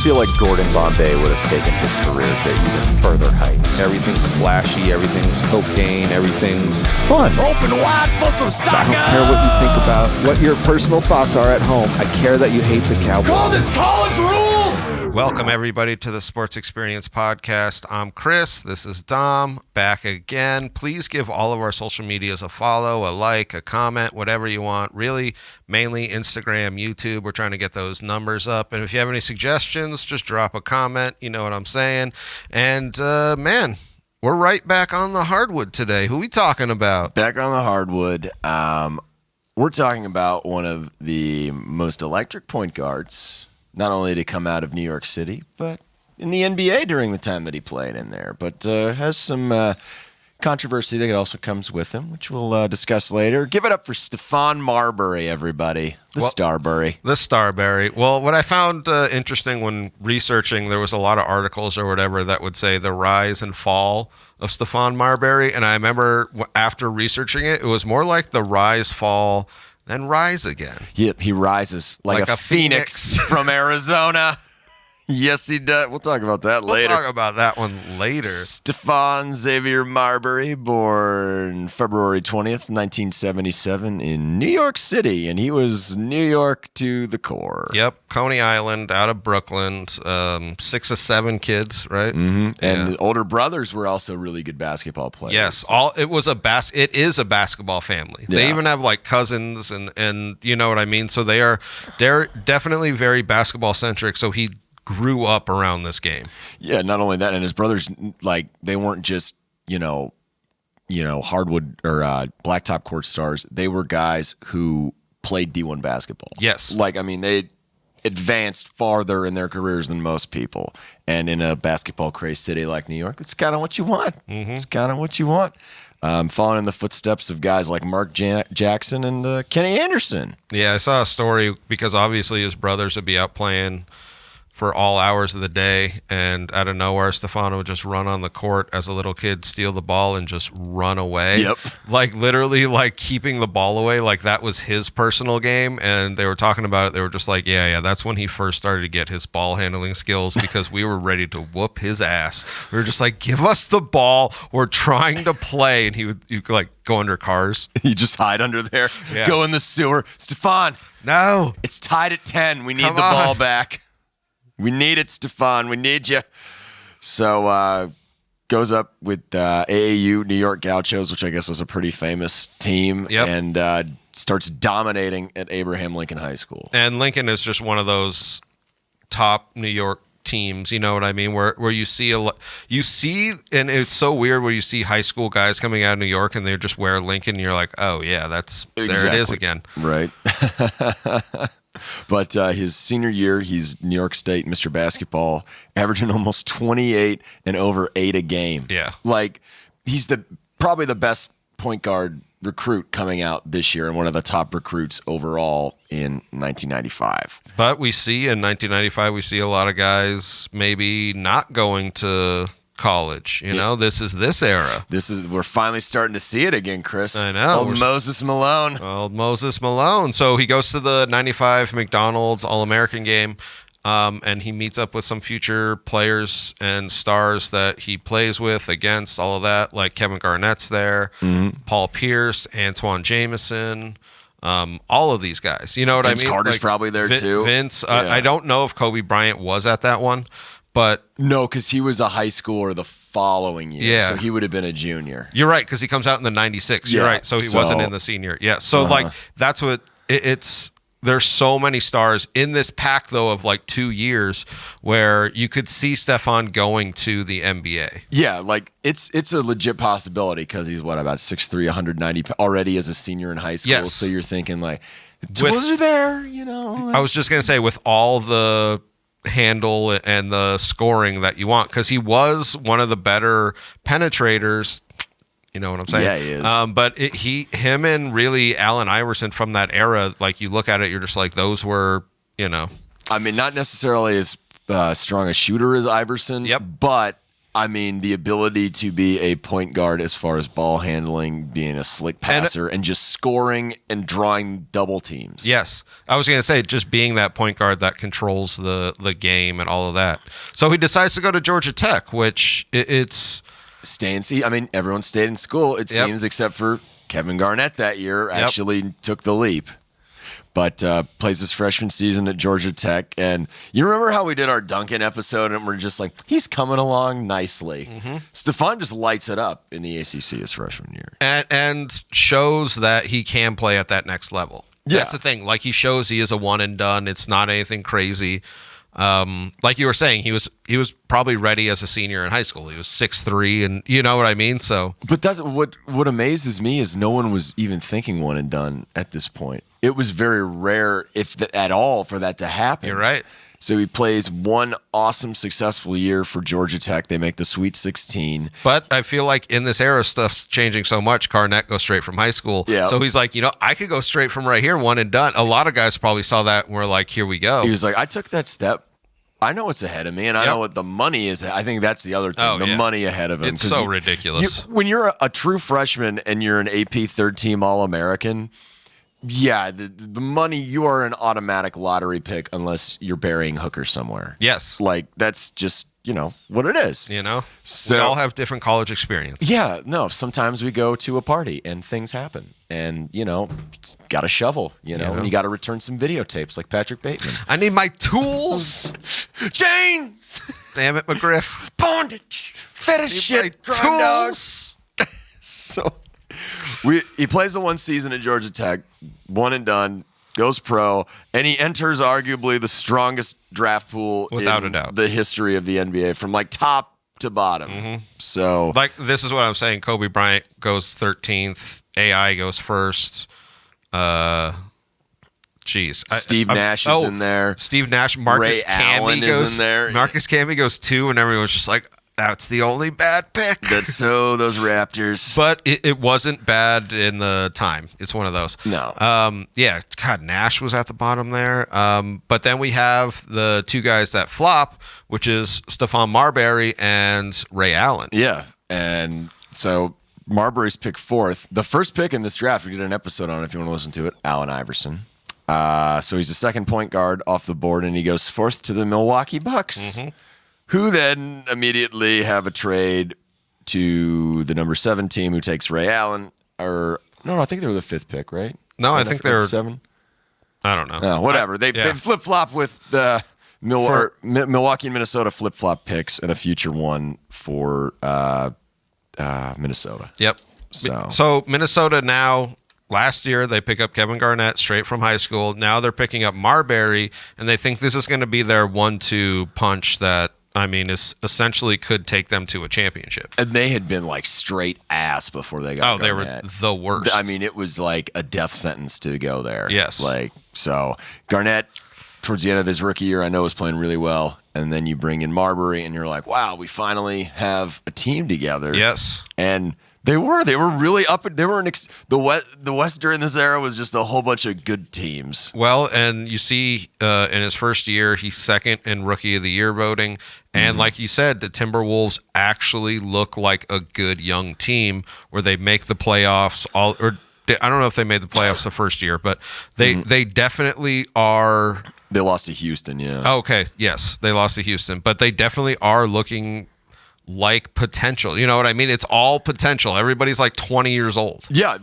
feel like Gordon Bombay would have taken his career to even further heights. Everything's flashy, everything's cocaine, everything's Fun. Open wide for some soccer. I don't care what you think about what your personal thoughts are at home. I care that you hate the Cowboys. Call this college ruled. Welcome, everybody, to the Sports Experience Podcast. I'm Chris. This is Dom, back again. Please give all of our social medias a follow, a like, a comment, whatever you want. Really, mainly Instagram, YouTube. We're trying to get those numbers up. And if you have any suggestions, just drop a comment. You know what I'm saying. And, man, we're right back on the hardwood today. Who we talking about? Back on the hardwood. We're talking about one of the most electric point guards, not only to come out of New York City, but in the NBA during the time that he played in there. But has some controversy that also comes with him, which we'll discuss later. Give it up for Stephon Marbury, everybody. Starbury. The Starbury. Well, what I found interesting when researching, there was a lot of articles or whatever that would say the rise and fall of Stephon Marbury. And I remember after researching it, it was more like the rise, fall, then rise again. He rises like a phoenix from Arizona. Yes, he does. We'll talk about that later. We'll talk about that one later. Stephon Xavier Marbury, born February 20th, 1977 in New York City, and he was New York to the core. Yep, Coney Island, out of Brooklyn, 6 or 7 kids, right? Mm-hmm. And the older brothers were also really good basketball players. Yes, it is a basketball family. Yeah. They even have like cousins and you know what I mean? So they're definitely very basketball centric. So he grew up around this game. Yeah, not only that, and his brothers, like, they weren't just, you know, hardwood or blacktop court stars. They were guys who played D1 basketball. Yes. Like, I mean, they advanced farther in their careers than most people. And in a basketball crazed city like New York, that's kind of what you want. Mm-hmm. It's kind of what you want. Following in the footsteps of guys like Mark Jackson and Kenny Anderson. Yeah, I saw a story because obviously his brothers would be out playing for all hours of the day, and out of nowhere, Stephon would just run on the court as a little kid, steal the ball, and just run away. Yep. Like, literally, like, keeping the ball away, like, that was his personal game, and they were talking about it. They were just like, yeah, that's when he first started to get his ball handling skills because we were ready to whoop his ass. We were just like, give us the ball. We're trying to play, and you'd like, go under cars. You just hide under there, go in the sewer. Stephon, no. It's tied at 10. We need the ball back. We need it, Stephon. We need you. So goes up with AAU, New York Gauchos, which I guess is a pretty famous team, and starts dominating at Abraham Lincoln High School. And Lincoln is just one of those top New York teams, you know what I mean, where you see and it's so weird where you see high school guys coming out of New York and they just wear Lincoln, and you're like, oh yeah, there it is again. Right. But his senior year, he's New York State Mr. Basketball, averaging almost 28 and over 8 a game. Yeah. Like, he's probably the best point guard recruit coming out this year and one of the top recruits overall in 1995. But we see in 1995, we see a lot of guys maybe not going to college. You know, this is this era. We're finally starting to see it again, Chris. I know. Old Moses Malone. So he goes to the 95 McDonald's All-American game, and he meets up with some future players and stars that he plays with, against, all of that. Like Kevin Garnett's there, Paul Pierce, Antoine Jameson, all of these guys. You know what Vince I mean? Carter's probably there too. Vince. I don't know if Kobe Bryant was at that one. But no, because he was a high schooler the following year. Yeah. So he would have been a junior. You're right, because he comes out in the 96. You're right. So he wasn't in the senior. Yeah. So, like, that's what it's. There's so many stars in this pack, though, of like 2 years where you could see Stephon going to the NBA. Yeah, like it's a legit possibility because he's, about 6'3", 190 already as a senior in high school. Yes. So you're thinking, like, the tools are there, you know. Like, I was just going to say, with all the handle and the scoring that you want, because he was one of the better penetrators. You know what I'm saying? Yeah, he is. But him and really Allen Iverson from that era, like, you look at it, you're just like, those were, you know. I mean, not necessarily as strong a shooter as Iverson, but I mean, the ability to be a point guard as far as ball handling, being a slick passer, and just scoring and drawing double teams. Yes. I was going to say, just being that point guard that controls the game and all of that. So he decides to go to Georgia Tech, which it's... I mean, everyone stayed in school, it seems, except for Kevin Garnett that year actually took the leap. But plays his freshman season at Georgia Tech. And you remember how we did our Duncan episode and we're just like, he's coming along nicely. Stephon just lights it up in the ACC his freshman year. And shows that he can play at that next level. Yeah. That's the thing. Like, he shows he is a one and done. It's not anything crazy. Like you were saying, he was probably ready as a senior in high school. He was 6'3", and you know what I mean? So, but that's what amazes me is no one was even thinking one and done at this point. It was very rare, if at all, for that to happen. You're right. So he plays one awesome, successful year for Georgia Tech. They make the Sweet 16. But I feel like in this era, stuff's changing so much. Garnett goes straight from high school. Yeah. So he's like, I could go straight from right here, one and done. A lot of guys probably saw that and were like, here we go. He was like, I took that step. I know what's ahead of me, and I know what the money is. I think that's the other thing, money ahead of him. It's so ridiculous. When you're a true freshman and you're an AP third-team All-American, the money, you are an automatic lottery pick unless you're burying hookers somewhere. Yes. Like, that's just, what it is. So we all have different college experience. Yeah, no, sometimes we go to a party and things happen. And, got a shovel, and you got to return some videotapes like Patrick Bateman. I need my tools. Chains. Damn it, McGriff. Bondage. Fetish shit. Tools. So he plays the one season at Georgia Tech, one and done, goes pro, and he enters arguably the strongest draft pool without in a doubt the history of the NBA from like top to bottom. So like, this is what I'm saying. Kobe Bryant goes 13th. AI goes first. Steve Nash is in there. Steve Nash. Marcus Camby is in there. Marcus Camby goes 2, and everyone's just like, that's the only bad pick. That's those Raptors. But it wasn't bad in the time. It's one of those. No. God, Nash was at the bottom there. But then we have the two guys that flop, which is Stephon Marbury and Ray Allen. Yeah, and so Marbury's picked 4th. The first pick in this draft, we did an episode on it if you want to listen to it, Allen Iverson. So he's the second point guard off the board, and he goes 4th to the Milwaukee Bucks, who then immediately have a trade to the number 7 team, who takes Ray Allen. I think they were the 5th pick, right? No, I think they were 7. I don't know. No, whatever. They flip-flop with the Milwaukee and Minnesota flip-flop picks and a future one for Minnesota. Yep. So Minnesota now, last year they pick up Kevin Garnett straight from high school. Now they're picking up Marbury, and they think this is going to be their 1-2 punch that, is essentially could take them to a championship. And they had been like straight ass before they got Garnett. They were the worst. It was like a death sentence to go there. Yes. So Garnett, towards the end of his rookie year, I know was playing really well. And then you bring in Marbury, and you're like, wow, we finally have a team together. Yes. And they were really up. They were the West during this era was just a whole bunch of good teams. Well, and you see, in his first year, he's second in Rookie of the Year voting, and like you said, the Timberwolves actually look like a good young team where they make the playoffs. I don't know if they made the playoffs the first year, but they definitely are. They lost to Houston, yeah. Oh, okay, yes, they lost to Houston, but they definitely are looking like potential. You know what I mean? It's all potential. Everybody's like 20 years old. Yeah.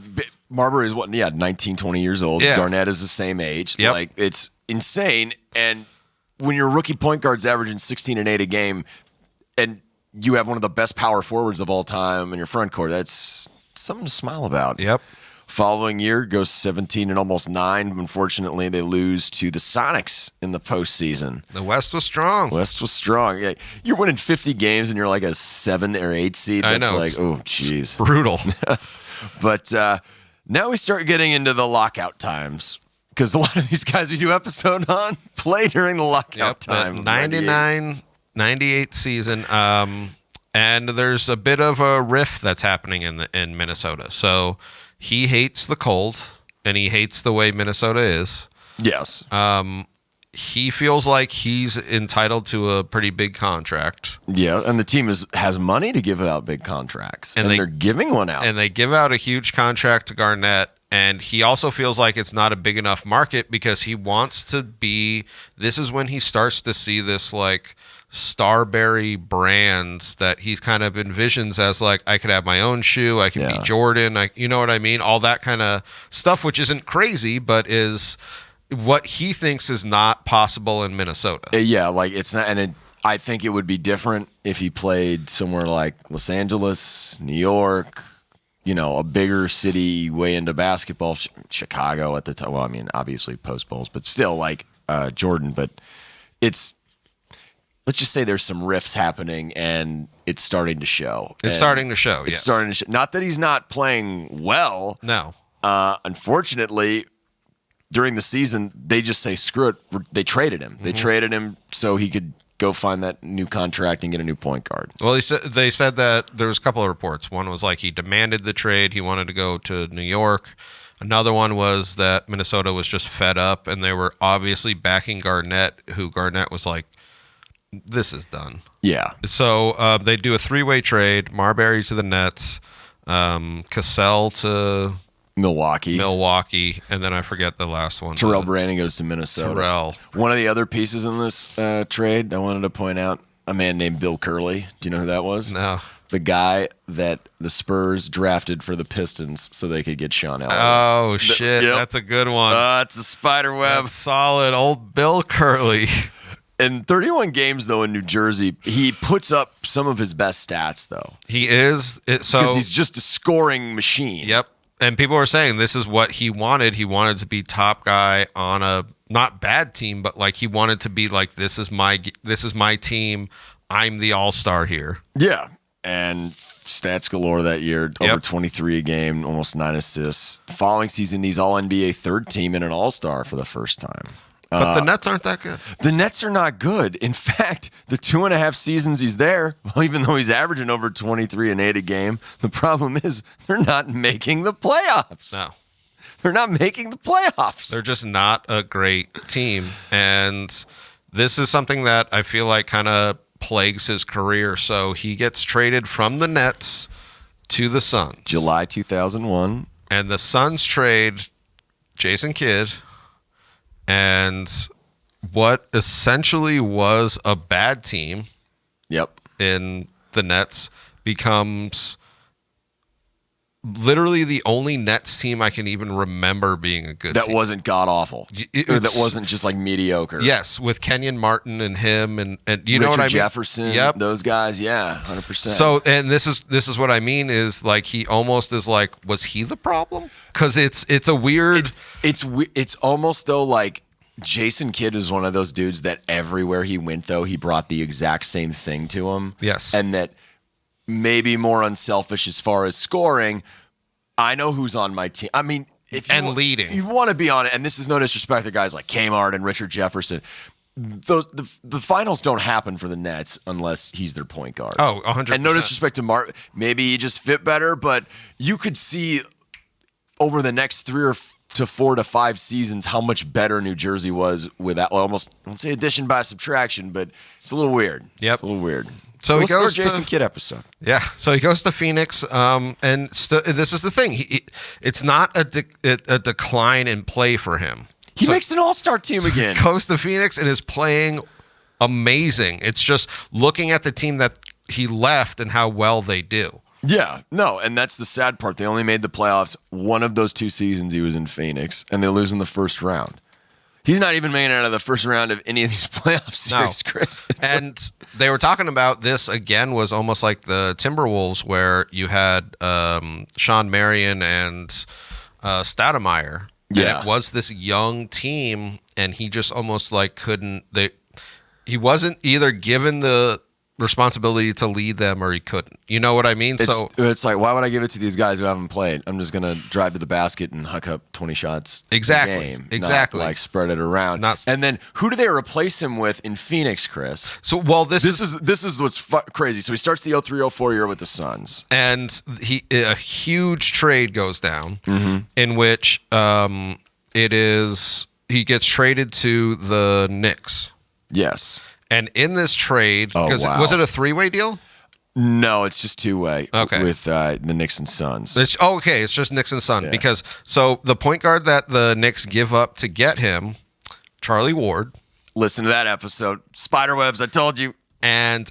Marbury is 19, 20 years old. Yeah. Garnett is the same age. Yep. Like, it's insane. And when your rookie point guard's averaging 16 and 8 a game, and you have one of the best power forwards of all time in your front court, that's something to smile about. Yep. Following year goes 17 and almost 9. Unfortunately, they lose to the Sonics in the postseason. The West was strong. Yeah, you're winning 50 games and you're like a 7 or 8 seed. That's like, oh, jeez. Brutal. But now we start getting into the lockout times, because a lot of these guys we do episode on play during the lockout time. 98 season. And there's a bit of a rift that's happening in Minnesota. So he hates the cold, and he hates the way Minnesota is. Yes. he feels like he's entitled to a pretty big contract. Yeah, and the team has money to give out big contracts, and they're giving one out. And they give out a huge contract to Garnett, and he also feels like it's not a big enough market because he wants to be. This is when he starts to see this like Starbury brands that he kind of envisions as like, I could have my own shoe, I could be Jordan, you know what I mean? All that kind of stuff, which isn't crazy, but is what he thinks is not possible in Minnesota. Yeah, like it's not, and I think it would be different if he played somewhere like Los Angeles, New York, a bigger city way into basketball, Chicago at the time. Well, I mean, obviously post Bulls, but still like Jordan. But let's just say there's some rifts happening, and it's starting to show. It's starting to show. It's starting to show. Not that he's not playing well. No. Unfortunately, during the season, they just say, screw it. They traded him. They traded him so he could go find that new contract and get a new point guard. Well, they said that there was a couple of reports. One was like he demanded the trade. He wanted to go to New York. Another one was that Minnesota was just fed up, and they were obviously backing Garnett, who Garnett was like, this is done. Yeah. So they do a three-way trade, Marbury to the Nets, Cassell to Milwaukee, and then I forget the last one. Terrell Brandon goes to Minnesota. One of the other pieces in this trade, I wanted to point out a man named Bill Curley. Do you know who that was? No. The guy that the Spurs drafted for the Pistons so they could get Sean Elliott. Oh, shit. Yep. That's a good one. It's a spider web. That's solid. Old Bill Curley. In 31 games, though, in New Jersey, he puts up some of his best stats, though. He is. Because he's just a scoring machine. Yep. And people were saying this is what he wanted. He wanted to be top guy on a not bad team, but like he wanted to be like, this is my team. I'm the all-star here. Yeah. And stats galore that year, over 23 a game, almost 9 assists. Following season, he's all-NBA third team and an all-star for the first time. But the Nets aren't that good. The Nets are not good. In fact, the 2.5 seasons he's there, well, even though he's averaging over 23 and 8 a game, the problem is they're not making the playoffs. No. They're not making the playoffs. They're just not a great team. And this is something that I feel like kind of plagues his career. So he gets traded from the Nets to the Suns. July 2001. And the Suns trade Jason Kidd, and what essentially was a bad team in the Nets becomes literally the only Nets team I can even remember being a good team. That wasn't god-awful. Or that wasn't just like mediocre. Yes, with Kenyon Martin and him and you know what I mean? Richard Jefferson, those guys, 100%. So, and this is what I mean is like he almost is like, was he the problem? Because it's a weird... It's almost though like Jason Kidd is one of those dudes that everywhere he went though, he brought the exact same thing to him. Yes. And that maybe more unselfish as far as scoring. I know who's on my team. I mean, leading. You want to be on it, and this is no disrespect to guys like Kmart and Richard Jefferson. The finals don't happen for the Nets unless he's their point guard. Oh, 100%. And no disrespect to Mark, maybe he just fit better, but you could see over the next 3 to 4 to 5 seasons how much better New Jersey was without almost, I won't say addition by subtraction, but it's a little weird. Yep. It's a little weird. So he goes to Jason Kidd episode. Yeah. So he goes to Phoenix, and this is the thing. It's not a decline in play for him. He makes an all-star team again. Goes to Phoenix and is playing amazing. It's just looking at the team that he left and how well they do. Yeah, no, and that's the sad part. They only made the playoffs one of those 2 seasons he was in Phoenix, and they lose in the first round. He's not even making it out of the first round of any of these playoff series, Chris. And they were talking about this again was almost like the Timberwolves where you had Sean Marion and Stoudemire. Yeah. And it was this young team, and he just almost like he wasn't either given the responsibility to lead them or he couldn't. You know what I mean? It's like, why would I give it to these guys who haven't played? I'm just going to drive to the basket and huck up 20 shots a game. Exactly. Not like spread it around. And then who do they replace him with in Phoenix, Chris? So, well, this is what's crazy. So he starts the 03-04 year with the Suns. And a huge trade goes down in which it is he gets traded to the Knicks. Yes. And in this trade, because wow. was it a 3-way deal? No, it's just 2-way. Okay. With the Knicks and Suns. It's just Knicks and Sun. Because so the point guard that the Knicks give up to get him, Charlie Ward. Listen to that episode. Spiderwebs, I told you. And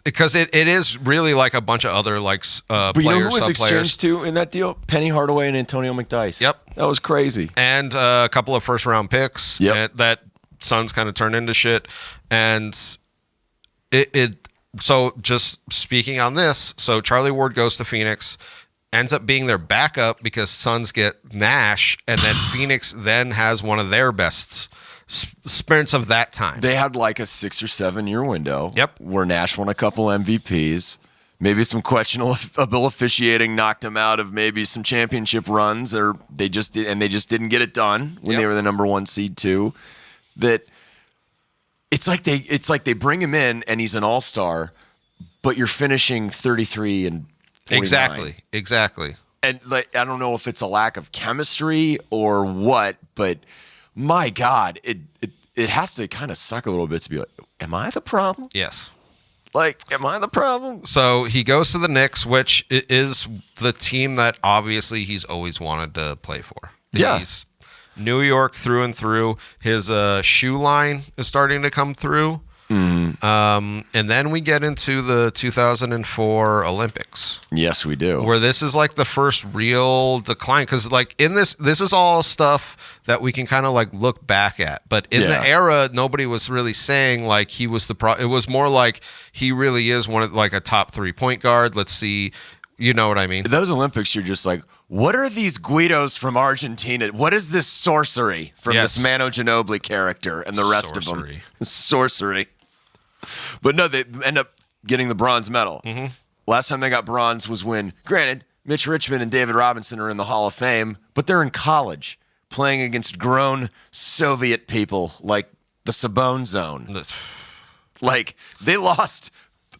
because it is really like a bunch of other like But players, you know who was sub-players. exchanged to in that deal? Penny Hardaway and Antonio McDyess. Yep. That was crazy. And a couple of first-round picks. Yep. That Suns kind of turned into shit. And so just speaking on this, so Charlie Ward goes to Phoenix, ends up being their backup because Suns get Nash, and then Phoenix then has one of their best sprints of that time. They had like a 6 or 7 year window. Yep. Where Nash won a couple MVPs. Maybe some questionable officiating knocked him out of maybe some championship runs, or they just didn't get it done when they were the number 1 seed too. That it's like they bring him in and he's an all-star, but you're finishing 33 and 49. Exactly. And like, I don't know if it's a lack of chemistry or what, but my God, it has to kind of suck a little bit to be like, am I the problem? Yes. Like, am I the problem? So he goes to the Knicks, which is the team that obviously he's always wanted to play for. Yeah. He's New York through and through. His shoe line is starting to come through. And then we get into the 2004 Olympics. Yes, we do. Where this is like the first real decline. Because like in this is all stuff that we can kind of like look back at. But in the era, nobody was really saying like he was it was more like he really is one of like a top 3 point guard. Let's see. You know what I mean? Those Olympics, you're just like, what are these Guidos from Argentina? What is this sorcery from this Manu Ginobili character and the rest of them? Sorcery. But no, they end up getting the bronze medal. Mm-hmm. Last time they got bronze was when, granted, Mitch Richmond and David Robinson are in the Hall of Fame, but they're in college playing against grown Soviet people like the Sabone Zone. Like, they lost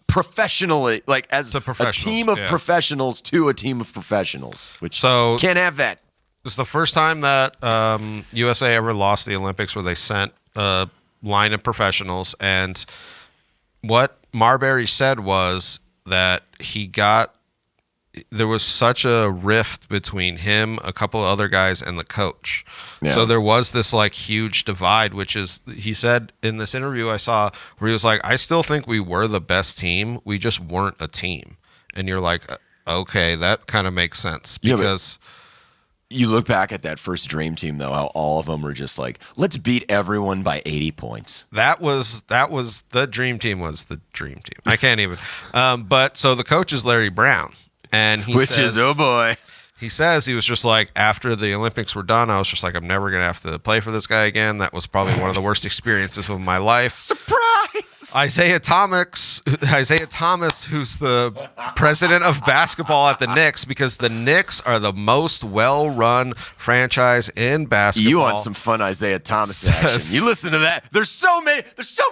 professionally, like as a team of professionals to a team of professionals, which can't have that. It's the first time that USA ever lost the Olympics where they sent a line of professionals, and what Marbury said was that there was such a rift between him, a couple of other guys, and the coach. Yeah. So there was this like huge divide, which is, he said in this interview I saw where he was like, I still think we were the best team. We just weren't a team. And you're like, okay, that kind of makes sense because you look back at that first dream team though, how all of them were just like, let's beat everyone by 80 points. That was the dream team was the dream team. I can't even. But so the coach is Larry Brown. And he says, oh boy. He says he was just like, after the Olympics were done, I was just like, I'm never going to have to play for this guy again. That was probably one of the worst experiences of my life. Surprise! Isaiah Thomas, who's the president of basketball at the Knicks, because the Knicks are the most well-run franchise in basketball. You want some fun Isaiah Thomas action. You listen to that. There's so many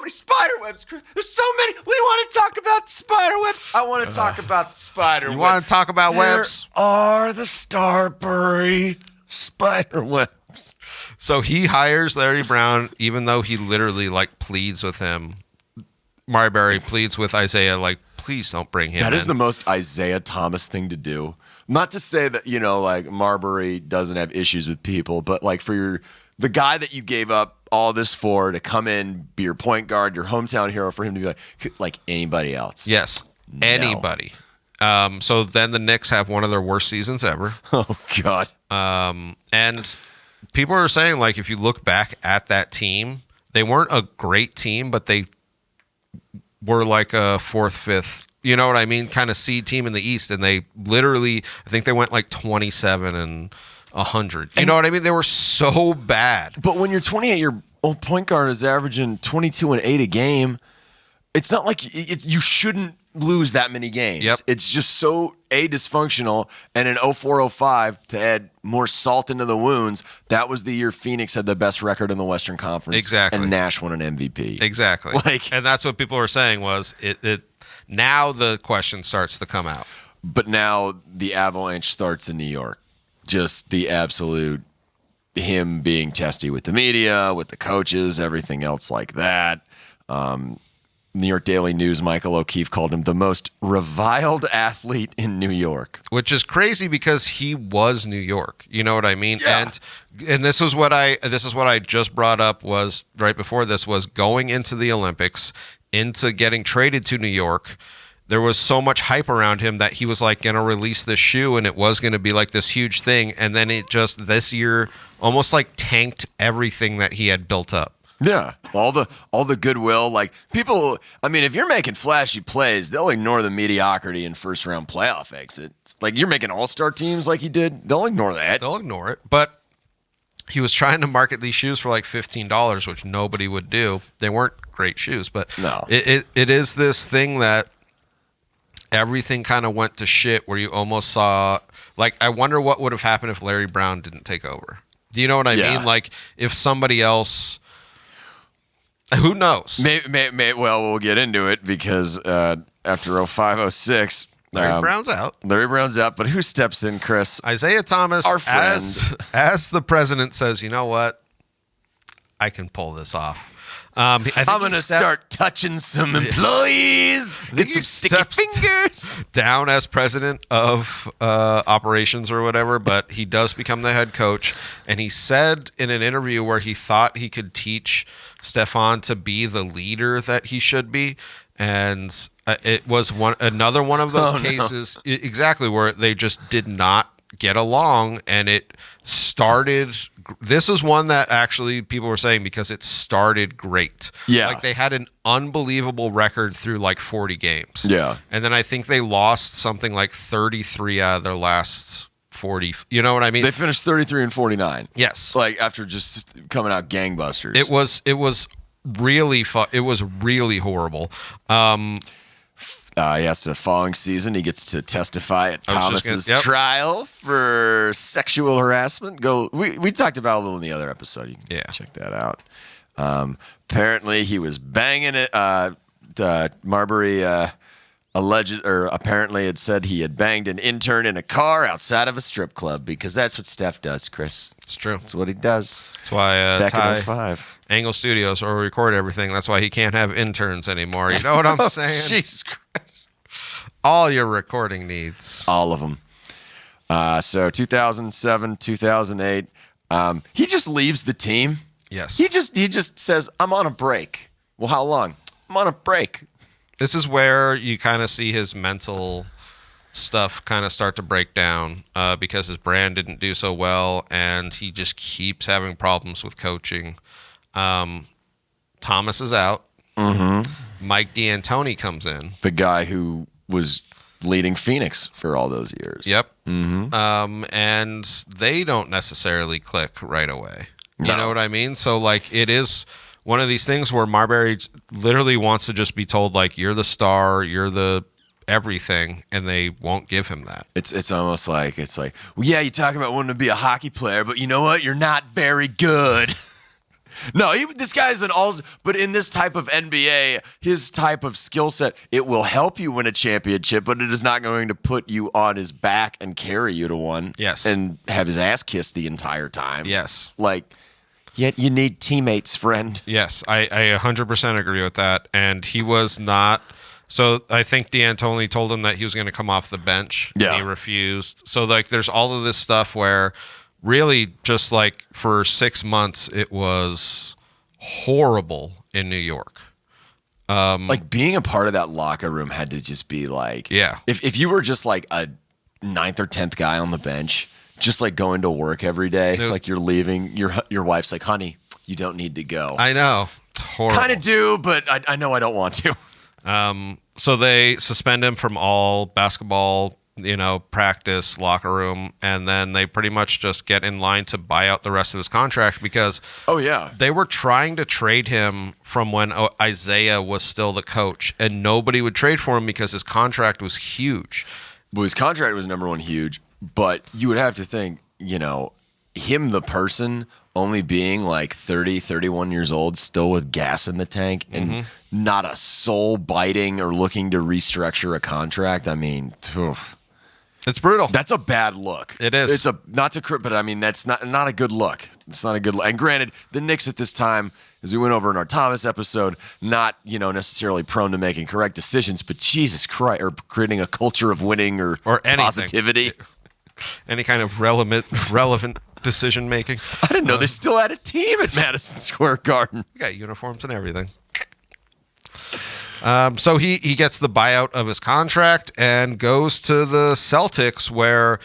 spider webs. There's so many. We want to talk about the spider webs. I want to talk about the spider webs. You want to talk about webs? Are the Starbury spider webs. So he hires Larry Brown, even though he literally like pleads with him. Marbury pleads with Isaiah, like, please don't bring him in. That is the most Isaiah Thomas thing to do. Not to say that, like Marbury doesn't have issues with people, but like for the guy that you gave up all this for to come in, be your point guard, your hometown hero, for him to be like anybody else. Yes, anybody. So then the Knicks have one of their worst seasons ever. Oh, God. And people are saying, like, if you look back at that team, they weren't a great team, but they were like a 4th, 5th, you know what I mean, kind of seed team in the East. And they literally, I think they went like 27 and 100. You know what I mean? They were so bad. But when your 28-year-old point guard is averaging 22 and 8 a game, it's not like you shouldn't lose that many games. Yep. It's just so dysfunctional. And in 04-05, to add more salt into the wounds, that was the year Phoenix had the best record in the Western Conference. Exactly. And Nash won an MVP. Exactly. And that's what people were saying was it now the question starts to come out. But now the avalanche starts in New York. Just the absolute him being testy with the media, with the coaches, everything else like that. New York Daily News, Michael O'Keefe called him the most reviled athlete in New York. Which is crazy because he was New York. You know what I mean? Yeah. And this is what I just brought up was right before this was going into the Olympics, into getting traded to New York. There was so much hype around him that he was like going to release this shoe and it was going to be like this huge thing. And then it just this year almost like tanked everything that he had built up. Yeah, all the goodwill, like people. I mean, if you're making flashy plays, they'll ignore the mediocrity in first round playoff exits. Like you're making all-star teams, like he did, they'll ignore that. They'll ignore it. But he was trying to market these shoes for like $15, which nobody would do. They weren't great shoes, but No. it is this thing that everything kind of went to shit. Where you almost saw, like, I wonder what would have happened if Larry Brown didn't take over. Do you know what I Yeah. mean? Like if somebody else. Who knows? Well, we'll get into it because after 05-06, Larry Brown's out. Larry Brown's out, but who steps in, Chris? Isaiah Thomas, Our friend. as the president says, you know what? I can pull this off. I think I'm going to he start touching some employees, get he some sticky steps fingers. down as president of operations or whatever, but he does become the head coach. And he said in an interview where he thought he could teach Stephon to be the leader that he should be. And it was another one of those cases, exactly, where they just did not get along, and it started. This is one that actually people were saying because it started great. Yeah. Like they had an unbelievable record through like 40 games. Yeah. And then I think they lost something like 33 out of their last 40. You know what I mean? They finished 33-49. Yes. Like after just coming out gangbusters. It was really it was really horrible. Yes, the following season, he gets to testify at Thomas's yep. trial for sexual harassment. We talked about it a little in the other episode. You can check that out. Apparently, he was banging it. Marbury apparently had said he had banged an intern in a car outside of a strip club because that's what Steph does, Chris. It's true. That's what he does. That's why Back Ty, in 05. Angle Studios or record everything. That's why he can't have interns anymore. You know what I'm saying? Jesus Christ. All your recording needs. All of them. So 2007, 2008, he just leaves the team. Yes. He just says, I'm on a break. Well, how long? I'm on a break. This is where you kind of see his mental stuff kind of start to break down because his brand didn't do so well, and he just keeps having problems with coaching. Thomas is out. Mm-hmm. Mike D'Antoni comes in. The guy who was leading Phoenix for all those years. Yep. Mm-hmm. And they don't necessarily click right away. You No. know what I mean? So, like, it is one of these things where Marbury literally wants to just be told, like, you're the star, you're the everything, and they won't give him that. It's almost like, well, yeah, you talk about wanting to be a hockey player, but you know what? You're not very good. No, this guy's an all. But in this type of NBA, his type of skill set, it will help you win a championship, but it is not going to put you on his back and carry you to one. Yes. And have his ass kissed the entire time. Yes. Like, yet you need teammates, friend. Yes, I 100% agree with that. And he was not. So I think D'Antoni told him that he was going to come off the bench. Yeah. And he refused. So, like, there's all of this stuff where really just like for 6 months, it was horrible in New York. Like being a part of that locker room had to just be like, Yeah. If you were just like a 9th or 10th guy on the bench, just like going to work every day, Dude. like you're leaving, your wife's like, honey, you don't need to go. I know. It's horrible. Kind of do, but I know I don't want to. So they suspend him from all basketball, practice, locker room, and then they pretty much just get in line to buy out the rest of his contract because Oh, yeah. they were trying to trade him from when Isaiah was still the coach, and nobody would trade for him because his contract was huge. Well, his contract was number one huge, but you would have to think, him, the person, only being like 30, 31 years old, still with gas in the tank, and not a soul biting or looking to restructure a contract. I mean, oof. It's brutal. That's a bad look. It is. It's but I mean, that's not a good look. It's not a good look. And granted, the Knicks at this time, as we went over in our Thomas episode, not, necessarily prone to making correct decisions, but Jesus Christ, or creating a culture of winning or anything. Positivity. Any kind of relevant decision making. I didn't know they still had a team at Madison Square Garden. You got uniforms and everything. So he gets the buyout of his contract and goes to the Celtics, where,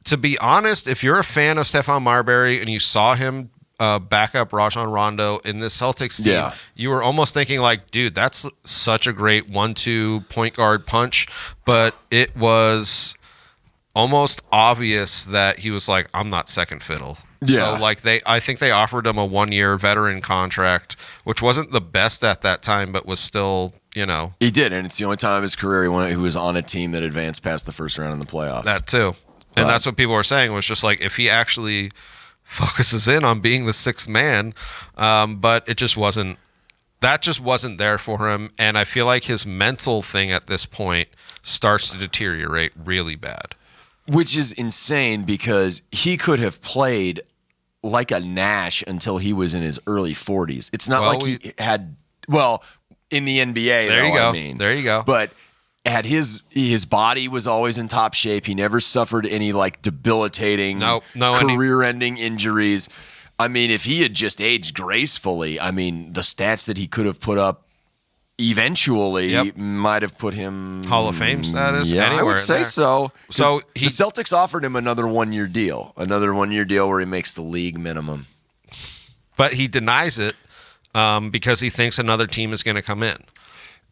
to be honest, if you're a fan of Stephon Marbury and you saw him back up Rajon Rondo in this Celtics team, you were almost thinking like, dude, that's such a great 1-2 point guard punch. But it was almost obvious that he was like, I'm not second fiddle. Yeah. So I think they offered him a 1-year veteran contract, which wasn't the best at that time, but was still, He did, and it's the only time of his career he was on a team that advanced past the first round in the playoffs. That too. And that's what people were saying, was just like, if he actually focuses in on being the sixth man, but it just wasn't there for him. And I feel like his mental thing at this point starts to deteriorate really bad. Which is insane, because he could have played like a Nash until he was in his early 40s. It's not he had, in the NBA, there you go. I mean. There you go. But his body was always in top shape. He never suffered any debilitating, career-ending injuries. I mean, if he had just aged gracefully, I mean, the stats that he could have put up eventually might have put him Hall of Fame status. Yeah, anywhere I would say there. so. So the Celtics offered him another 1-year deal, where he makes the league minimum. But he denies it because he thinks another team is going to come in.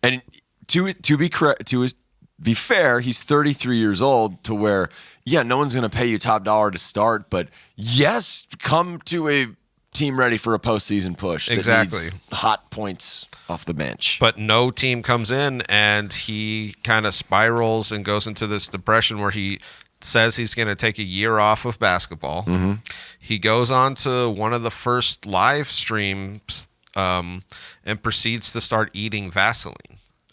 And to be fair, he's 33 years old, to where no one's going to pay you top dollar to start, but yes, come to a team ready for a postseason push. Exactly. That needs hot points off the bench. But no team comes in, and he kind of spirals and goes into this depression where he says he's going to take a year off of basketball. Mm-hmm. He goes on to one of the first live streams and proceeds to start eating Vaseline.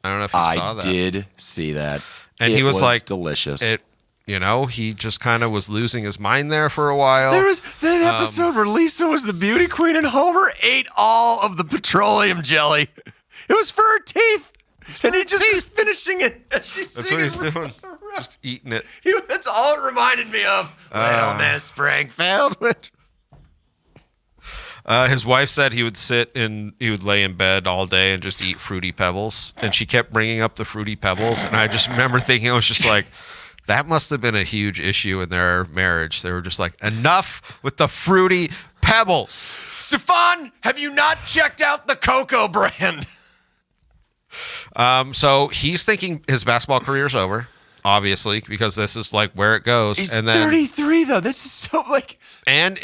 I don't know if you saw that. I did see that. And he was like, delicious. He just kind of was losing his mind there for a while. There was that episode where Lisa was the beauty queen and Homer ate all of the petroleum jelly. It was for her teeth. And he just is finishing it. That's what he's doing. Just eating it. That's all it reminded me of. Little Miss Springfield. His wife said he would lay in bed all day and just eat Fruity Pebbles. And she kept bringing up the Fruity Pebbles. And I just remember thinking, I was just like, that must have been a huge issue in their marriage. They were just like, enough with the Fruity Pebbles. Stephon, have you not checked out the Cocoa brand? So he's thinking his basketball career is over, obviously, because this is where it goes. He's 33, though. This is so And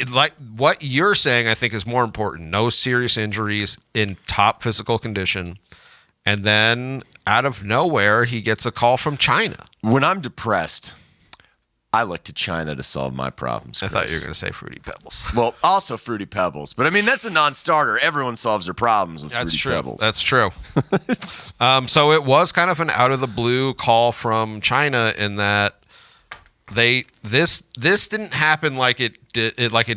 what you're saying, I think, is more important. No serious injuries, in top physical condition. And then out of nowhere, he gets a call from China. When I'm depressed, I look to China to solve my problems, Chris. I thought you were going to say Fruity Pebbles. Well, also Fruity Pebbles. But, I mean, that's a non-starter. Everyone solves their problems with Fruity Pebbles. That's true. So it was kind of an out-of-the-blue call from China, in that this didn't happen like it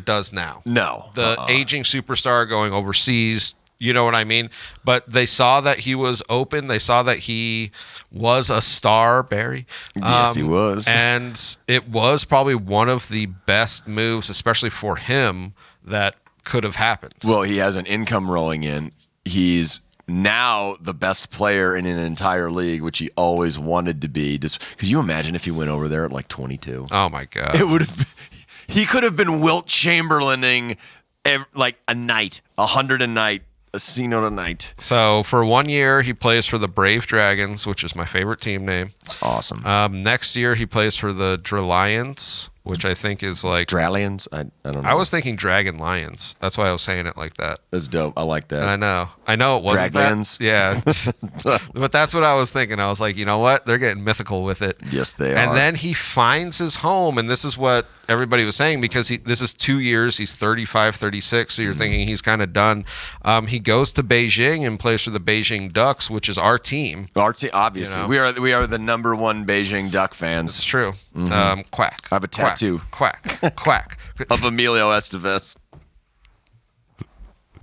does now. No. The aging superstar going overseas, you know what I mean? But they saw that he was open. They saw that he was a star, Barry. Yes, he was. And it was probably one of the best moves, especially for him, that could have happened. Well, he has an income rolling in. He's now the best player in an entire league, which he always wanted to be. Just could you imagine if he went over there at 22? Oh my God! It would have. He could have been Wilt Chamberlaining a night, 100 a night, a casino a night. So for 1 year, he plays for the Brave Dragons, which is my favorite team name. That's awesome. Next year, he plays for the Dralions, which I think is Dralions? I don't know. I was thinking Dragon Lions. That's why I was saying it like that. That's dope. I like that. I know it wasn't Draglions? Yeah. But that's what I was thinking. I was like, you know what? They're getting mythical with it. Yes, they are. And then he finds his home, and this is what everybody was saying, because this is 2 years. He's 35, 36. So you're thinking he's kind of done. He goes to Beijing and plays for the Beijing Ducks, which is our team. Our team, obviously. You know? We are the number one Beijing Duck fans. It's true. Quack. I have a tattoo. Quack. Quack. Of Emilio Estevez.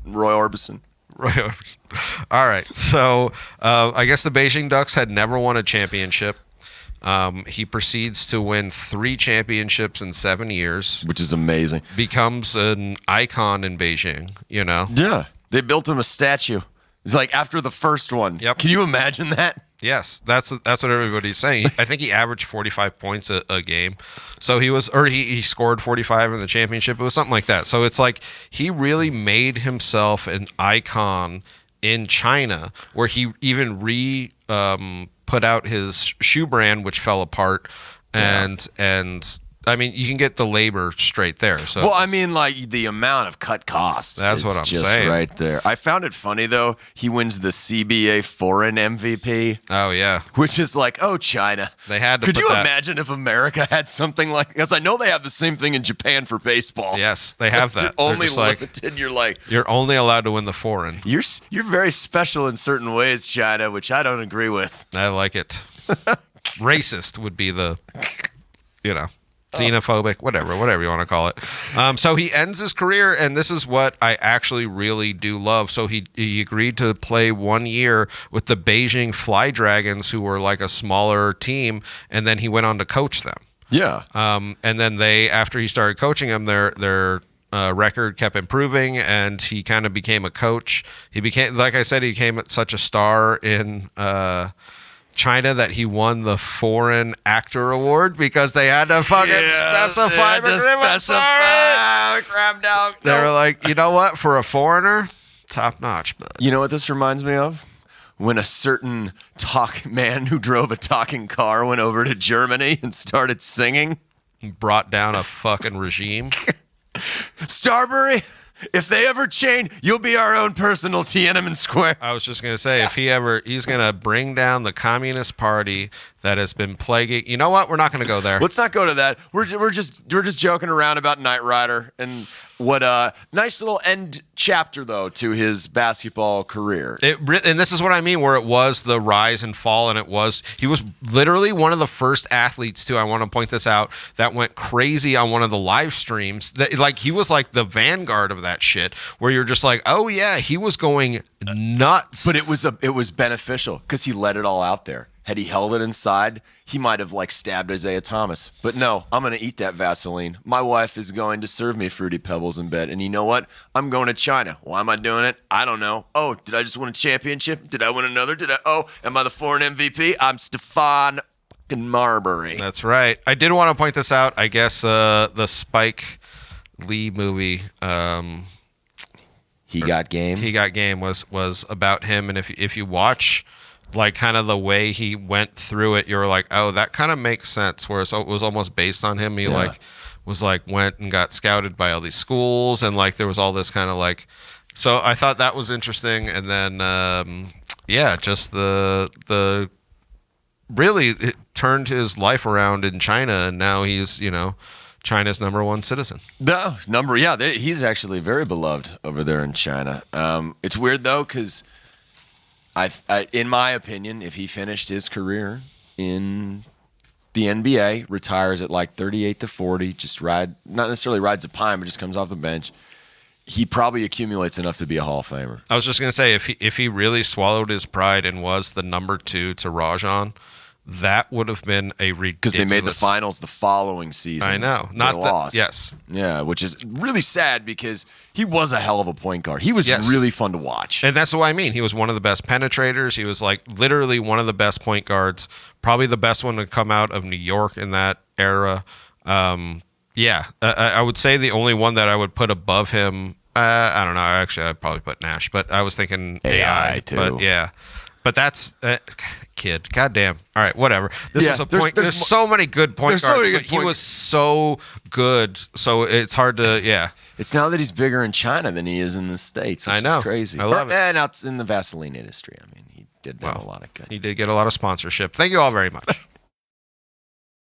Roy Orbison. All right. So I guess the Beijing Ducks had never won a championship. He proceeds to win 3 championships in 7 years. Which is amazing. Becomes an icon in Beijing, you know? Yeah. They built him a statue. It's like after the first one. Yep. Can you imagine that? Yes, that's what everybody's saying. I think he averaged 45 points a game. So he scored 45 in the championship. It was something like that. So it's like he really made himself an icon in China, where he even put out his shoe brand, which fell apart, and I mean, you can get the labor straight there. So well, I mean, like the amount of cut costs. That's what I'm just saying. Right there. I found it funny though. He wins the CBA foreign MVP. Oh yeah, which is like, oh, China. They had to. Could you imagine if America had something like? Because I know they have the same thing in Japan for baseball. Yes, they have that. Only limited. You're only allowed to win the foreign. You're very special in certain ways, China, which I don't agree with. I like it. Racist would be the, xenophobic, whatever you want to call it. So he ends his career, and this is what I actually really do love. So he agreed to play 1 year with the Beijing Fly Dragons, who were like a smaller team, and then he went on to coach them. Yeah. And then after he started coaching them, their record kept improving, and he kind of became a coach. He became, like I said, he became such a star in China that he won the Foreign Actor Award because they had to fucking specify. They were like, you know what? For a foreigner, top notch. But you know what this reminds me of? When a certain man who drove a talking car went over to Germany and started singing. Brought down a fucking regime. Starbury, if they ever change, you'll be our own personal Tiananmen Square. I was just going to say, if he's going to bring down the Communist Party that has been plaguing. You know what? We're not going to go there. Let's not go to that. We're just joking around about Knight Rider, and what a nice little end chapter though to his basketball career. And this is what I mean, where it was the rise and fall, and he was literally one of the first athletes too. I want to point this out, that went crazy on one of the live streams. He was like the vanguard of that shit, where you're just like, oh yeah, he was going nuts. But it was beneficial because he let it all out there. Had he held it inside, he might have stabbed Isaiah Thomas. But no, I'm going to eat that Vaseline. My wife is going to serve me Fruity Pebbles in bed. And you know what? I'm going to China. Why am I doing it? I don't know. Oh, did I just win a championship? Did I win another? Am I the foreign MVP? I'm Stephon Marbury. That's right. I did want to point this out. I guess the Spike Lee movie, He Got Game was about him. And if you watch kind of the way he went through it, you're like, oh, that kind of makes sense. Whereas it was almost based on him. He went and got scouted by all these schools, and there was all this kind of so I thought that was interesting. And then just the really it turned his life around in China, and now he's China's #1 citizen. He's actually very beloved over there in China. It's weird though, because in my opinion, if he finished his career in the NBA, retires at 38 to 40, not necessarily rides a pine, but just comes off the bench, he probably accumulates enough to be a Hall of Famer. I was just going to say, if he really swallowed his pride and was the #2 to Rajon, that would have been a ridiculous... Because they made the finals the following season. I know. Not lost. Yes. Yeah, which is really sad because he was a hell of a point guard. He was really fun to watch. And that's what I mean. He was one of the best penetrators. He was literally one of the best point guards, probably the best one to come out of New York in that era. I would say the only one that I would put above him, I don't know. Actually, I'd probably put Nash, but I was thinking AI too. But yeah. But that's kid. Goddamn. All right, whatever. This was a point. There's so many good point guards, but he was so good. So it's hard to. Yeah. It's now that he's bigger in China than he is in the States. Which I know. Is crazy. I love it. And out in the Vaseline industry. I mean, he did a lot of good. He did get a lot of sponsorship. Thank you all very much.